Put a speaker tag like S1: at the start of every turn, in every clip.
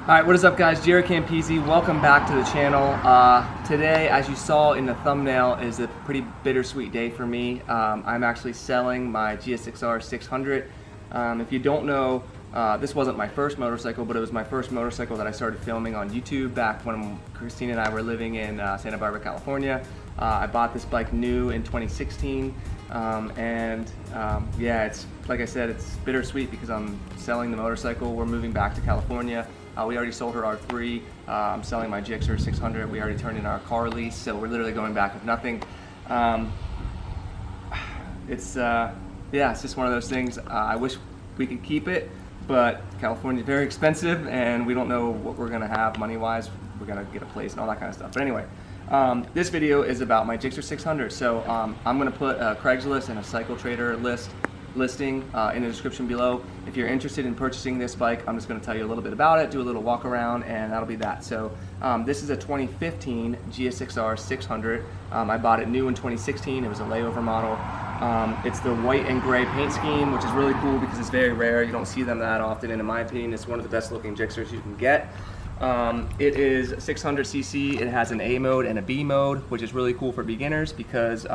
S1: Alright, what is up guys? JaretCampisi, welcome back to the channel. Today, as you saw in the thumbnail, is a pretty bittersweet day for me. I'm actually selling my GSXR 600. If you don't know, this wasn't my first motorcycle, but it was my first motorcycle that I started filming on YouTube back when Christina and I were living in Santa Barbara, California. I bought this bike new in 2016, yeah, it's like I said, it's bittersweet because I'm selling the motorcycle. We're moving back to California. We already sold her R3. I'm selling my GSXR 600. We already turned in our car lease, so we're literally going back with nothing. It's just one of those things. I wish we could keep it, but California is very expensive, and we don't know what we're gonna have money-wise. We're gonna get a place and all that kind of stuff. But anyway, this video is about my GSXR 600. So I'm gonna put a Craigslist and a Cycle Trader listing in the description below. If you're interested in purchasing this bike, I'm just going to tell you a little bit about it, do a little walk around, and that'll be that. So this is a 2015 GSXR 600. I bought it new in 2016. It was a layover model. It's the white and gray paint scheme, which is really cool because it's very rare. You don't see them that often, and in my opinion, it's one of the best looking GSXRs you can get. It is 600cc. It has an A mode and a B mode, which is really cool for beginners because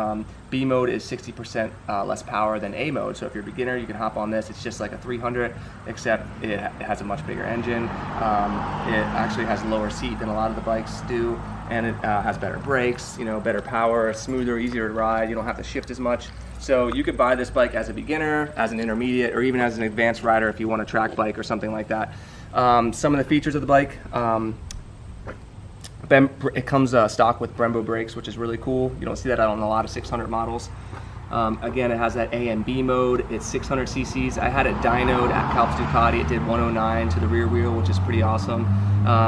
S1: B mode is 60% less power than A mode. So if you're a beginner, you can hop on this. It's just like a 300, except it has a much bigger engine. It actually has a lower seat than a lot of the bikes do, and it has better brakes, better power, smoother, easier to ride. You don't have to shift as much. So you could buy this bike as a beginner, as an intermediate, or even as an advanced rider if you want a track bike or something like that. Some of the features of the bike, it comes stock with Brembo brakes, which is really cool. You don't see that on a lot of 600 models. Again, it has that A and B mode. It's 600 cc's. I had it dynoed at Calps Ducati. It did 109 to the rear wheel, which is pretty awesome.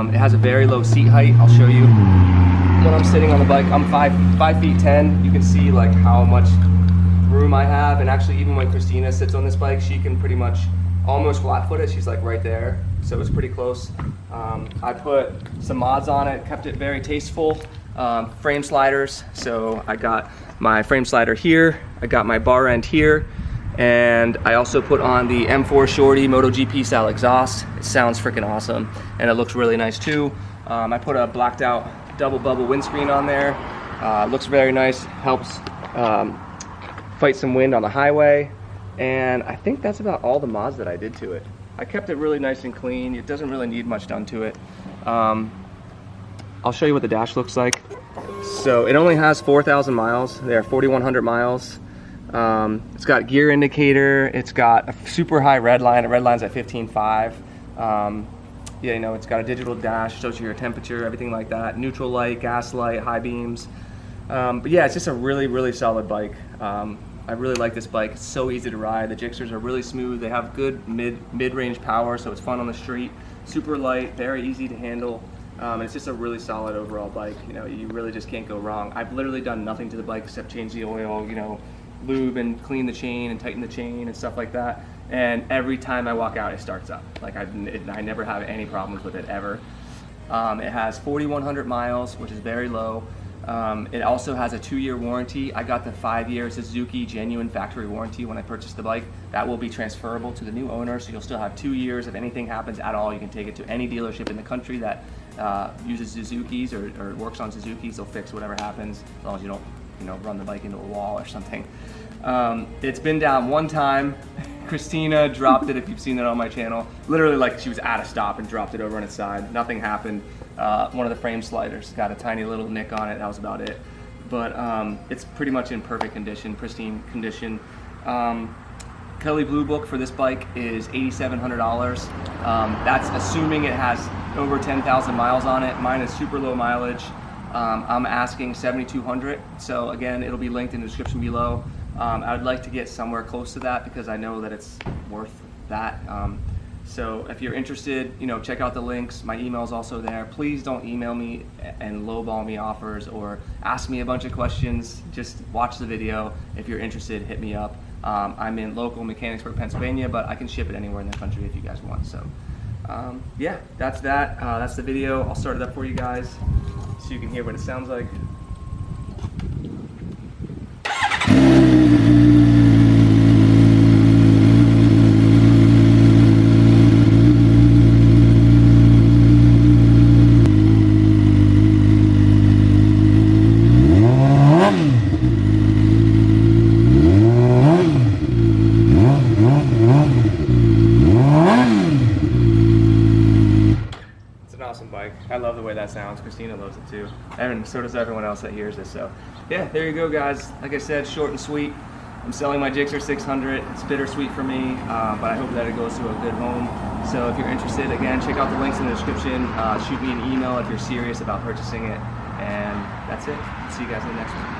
S1: It has a very low seat height. I'll show you when I'm sitting on the bike. I'm 5 feet 10. You can see like how much room I have, and actually even when Christina sits on this bike, she can pretty much almost flat-footed. She's like right there, so it's pretty close. I put some mods on it, kept it very tasteful. Frame sliders, so I got my frame slider here, I got my bar end here, and I also put on the M4 Shorty MotoGP style exhaust. It sounds freaking awesome, and it looks really nice too. I put a blacked out double bubble windscreen on there. Looks very nice, helps fight some wind on the highway. And I think that's about all the mods that I did to it. I kept it really nice and clean. It doesn't really need much done to it. I'll show you what the dash looks like. So it only has 4,000 miles. There are 4,100 miles. It's got gear indicator. It's got a super high red line. The red line's at 15.5. It's got a digital dash, shows you your temperature, everything like that. Neutral light, gas light, high beams. But yeah, it's just a really, really solid bike. I really like this bike. It's so easy to ride. The GSXRs are really smooth. They have good mid-range power, so it's fun on the street. Super light, very easy to handle. And it's just a really solid overall bike. You really just can't go wrong. I've literally done nothing to the bike except change the oil, lube and clean the chain and tighten the chain and stuff like that. And every time I walk out, it starts up. Like I never have any problems with it ever. It has 4,100 miles, which is very low. It also has a 2-year warranty. I got the 5-year Suzuki genuine factory warranty when I purchased the bike. That will be transferable to the new owner, so you'll still have 2 years. If anything happens at all, you can take it to any dealership in the country that uses Suzukis or works on Suzukis. They'll fix whatever happens, as long as you don't, run the bike into a wall or something. It's been down one time. Christina dropped it, if you've seen it on my channel. Literally, like she was at a stop and dropped it over on its side. Nothing happened. One of the frame sliders got a tiny little nick on it. That was about it. But it's pretty much in perfect condition, pristine condition. Kelly Blue Book for this bike is $8,700. That's assuming it has over 10,000 miles on it. Mine is super low mileage. I'm asking $7,200. So again, it'll be linked in the description below. I would like to get somewhere close to that because I know that it's worth that. So if you're interested, check out the links. My email is also there. Please don't email me and lowball me offers or ask me a bunch of questions. Just watch the video. If you're interested, hit me up. I'm in local Mechanicsburg, Pennsylvania, but I can ship it anywhere in the country if you guys want. So yeah, that's that. That's the video. I'll start it up for you guys so you can hear what it sounds like. Like, I love the way that sounds. Christina loves it too, and so does everyone else that hears this. So yeah, there you go, guys. Like I said, short and sweet. I'm selling my GSXR 600. It's bittersweet for me, but I hope that it goes to a good home. So if you're interested, again, check out the links in the description. Shoot me an email if you're serious about purchasing it. And that's it. See you guys in the next one.